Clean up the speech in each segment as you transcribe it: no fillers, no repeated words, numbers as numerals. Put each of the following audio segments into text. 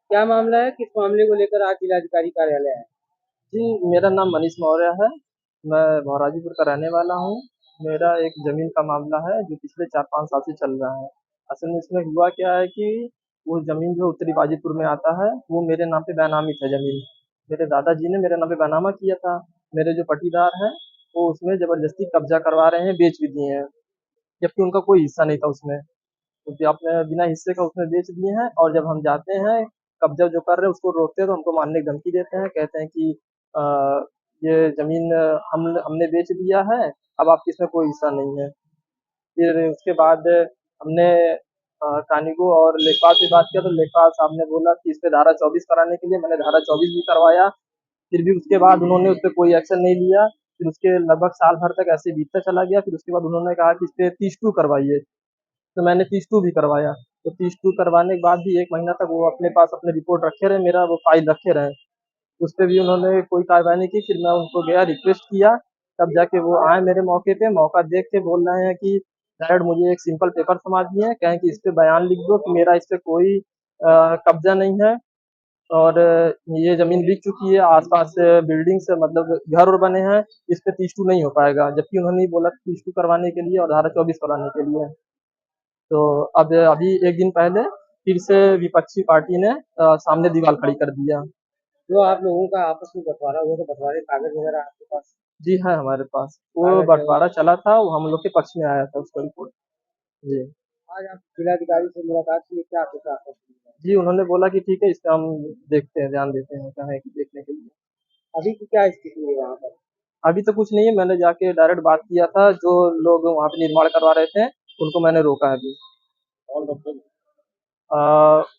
क्या मामला है? किस मामले को लेकर आज जिलाधिकारी कार्यालय आए? जी, मेरा नाम मनीष मौर्य है। मैं भौराजीपुर का रहने वाला हूँ। मेरा एक ज़मीन का मामला है जो पिछले 4-5 साल से चल रहा है। असल में इसमें हुआ क्या है कि वो ज़मीन जो उत्तरी बाजीपुर में आता है, वो मेरे नाम पे बेनामी है ज़मीन। मेरे दादाजी ने मेरे नाम पे बैनामा किया था। मेरे जो पटीदार हैं, वो उसमें ज़बरदस्ती कब्ज़ा करवा रहे हैं, बेच भी दिए हैं, जबकि उनका कोई हिस्सा नहीं था उसमें। क्योंकि आपने बिना हिस्से का उसमें बेच दिए हैं और जब हम जाते हैं कब्जा जो कर रहे हैं उसको रोकते हैं तो हमको मारने की धमकी देते हैं, कहते हैं कि अ, ये ज़मीन हमने बेच दिया है, अब आपकी इसमें कोई हिस्सा नहीं है। फिर उसके बाद हमने कानूगो और लेखपाल से बात किया तो लेखपाल साहब ने बोला कि इस पे धारा 24 कराने के लिए मैंने धारा 24 भी करवाया। फिर भी उसके बाद उन्होंने उस पे कोई एक्शन नहीं लिया। फिर उसके लगभग साल भर तक ऐसे बीतता चला गया। फिर उसके बाद उन्होंने कहा कि इस पे 30-2 करवाइए। तो मैंने 30-2 भी करवाया। तो 30-2 करवाने के बाद भी 1 महीना तक वो अपने पास अपनी रिपोर्ट रखे रहे, मेरा वो फाइल रखे रहे। उस पे भी उन्होंने कोई कार्रवाई नहीं की। फिर मैं उनको गया रिक्वेस्ट किया, तब जाके वो आए मेरे मौके पे, मौका देख के बोल रहे हैं कि डायरेक्ट मुझे एक सिंपल पेपर थमा दिए हैं, कहें कि इस पे बयान लिख दो कि मेरा इस पे कोई कब्जा नहीं है और ये ज़मीन बिक चुकी है, आस-पास बिल्डिंग्स मतलब घर और बने हैं, इस पे 30-2 नहीं हो पाएगा। जबकि उन्होंने ही बोला 30-2 करवाने के लिए और धारा 24 कराने के लिए। तो अब अभी 1 दिन पहले फिर से विपक्षी पार्टी ने सामने दीवार खड़ी कर दिया। जो आप लोगों का आपस में बँटवारा हुआ, तो बँटवारे कागज़ वग़ैरह आपके पास? जी है हमारे पास। वो कागज़ है? बँटवारा चला था, वो हम लोग के पक्ष में आया था उसका रिपोर्ट। जी। आज आप जिलाधिकारी से मुलाकात की, क्या कुछ आश्वासन दिया? जी, उन्होंने बोला कि ठीक है इस पे हम देखते हैं, ध्यान देते हैं, कहा है कि देखने के लिए। अभी की क्या स्थिति है वहाँ पर? अभी तो कुछ नहीं है, मैंने जाके डायरेक्ट बात किया था, जो लोग वहाँ पे निर्माण करवा रहे थे, उनको मैंने रोका है अभी। और मतलब अ,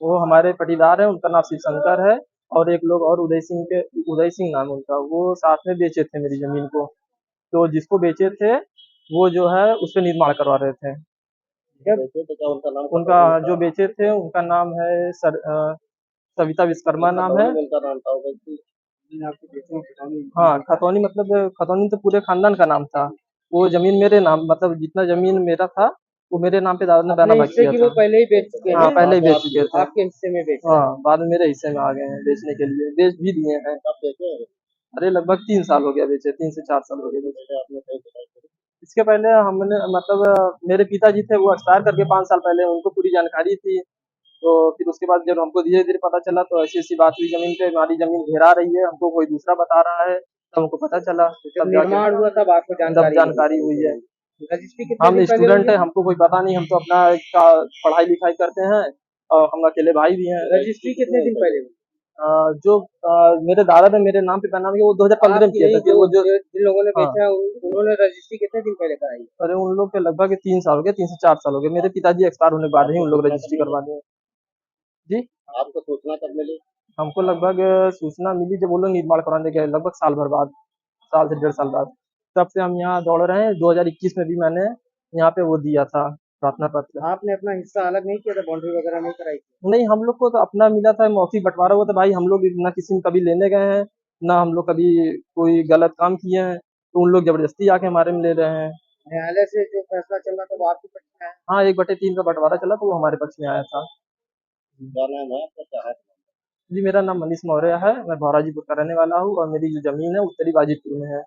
वो हमारे पटीदार हैं, उनका नाम शिव शंकर है और एक लोग और उदय सिंह नाम है उनका, वो साथ में बेचे थे मेरी ज़मीन को। तो जिसको बेचे थे, वो जो है उस पे निर्माण करवा रहे थे। जब बेचे तो क्या उनका नाम उनका खतौनी जो था? बेचे थे उनका नाम है सविता विश्वकर्मा नाम है। खतौनी उनका नाम था, वो व्यक्ति जिन्हें आपके बेटे को खतौनी हाँ, खतौनी मतलब खतौनी तो पूरे खानदान का नाम था। वो ज़मीन मेरे नाम मतलब जितना ज़मीन मेरा था, वो मेरे नाम पे दादा ने अपने बैनामा हिस्से किया की था। वो पहले ही बेच चुके हाँ, हैं, पहले ही बाद में बेच आप चुके थे। आपके हिस्से में बेच रहे हाँ, हैं। बाद में मेरे हिस्से में आ गए हैं बेचने के लिए, बेच भी दिए हैं। कब बेचे हैं? अरे लगभग 3 साल हो गया बेचे, 3 से 4 साल हो गए बेचे। पहले आपने कहीं बताई थी? इसके पहले हमने मतलब मेरे पिताजी थे वो एक्सपायर करके 5 साल पहले, उनको पूरी जानकारी थी। तो फिर उसके बाद जब हमको धीरे-धीरे पता चला तो ऐसी-ऐसी बात हुई ज़मीन पे, हमारी ज़मीन घेरा रही है, हमको कोई दूसरा बता रहा है, तब हमको पता चला, जब तब जाके निर्माण हुआ तब आपको तब जानकारी मिली? जानकारी हुई है। रजिस्ट्री कितने हम दिन पहले हुई स्टूडेंट है? हैं, हमको कोई पता नहीं, हम तो अपना का पढ़ाई-लिखाई करते हैं और हम अकेले भाई भी हैं। रजिस्ट्री कितने दिन पहले हुई? अ, जो मेरे दादा ने मेरे नाम पे बनाया वो 2015 आप में किया नहीं, था, फिर जो वो जो जो जिन लोगों ने हाँ, बेचा है उन्होंने रजिस्ट्री कितने दिन पहले कराई? अरे उन लोग के लगभग 3 साल हो गए, 3 से 4 साल हो गए। मेरे पिताजी एक्सपायर होने के बाद ही आपको उन लोग सूचना कब रजिस्ट्री मिली? करवाते हैं। जी, आपको सूचना कब मिली? हमको लगभग सूचना मिली जब वो लोग निर्माण करवाने गए, लगभग साल भर बाद, साल से डेढ़ साल बाद। तब से हम यहाँ दौड़ रहे हैं। 2021 में भी मैंने यहाँ पे वो दिया था प्रार्थना पत्र। आपने अपना हिस्सा अलग नहीं किया था, बाउंड्री वगैरह नहीं कराई थी? नहीं, हम लोग को तो अपना मिला था, मौखिक बँटवारा हुआ था भाई, हम लोग ना किसी में कभी लेने गए हैं, ना हम लोग कभी कोई गलत काम किए हैं, तो उन लोग ज़बरदस्ती आके हमारे में ले रहे हैं। न्यायालय से जो फैसला चल रहा था वो आपके पक्ष में आया? हाँ, 1/3 का बँटवारा चला तो वो हमारे पक्ष में आया था। क्या नाम है आपका, क्या है? जी, मेरा नाम मनीष मौर्य है, मैं भौराजीपुर का रहने वाला हूँ और मेरी जो ज़मीन है उत्तरी बाजीपुर में है।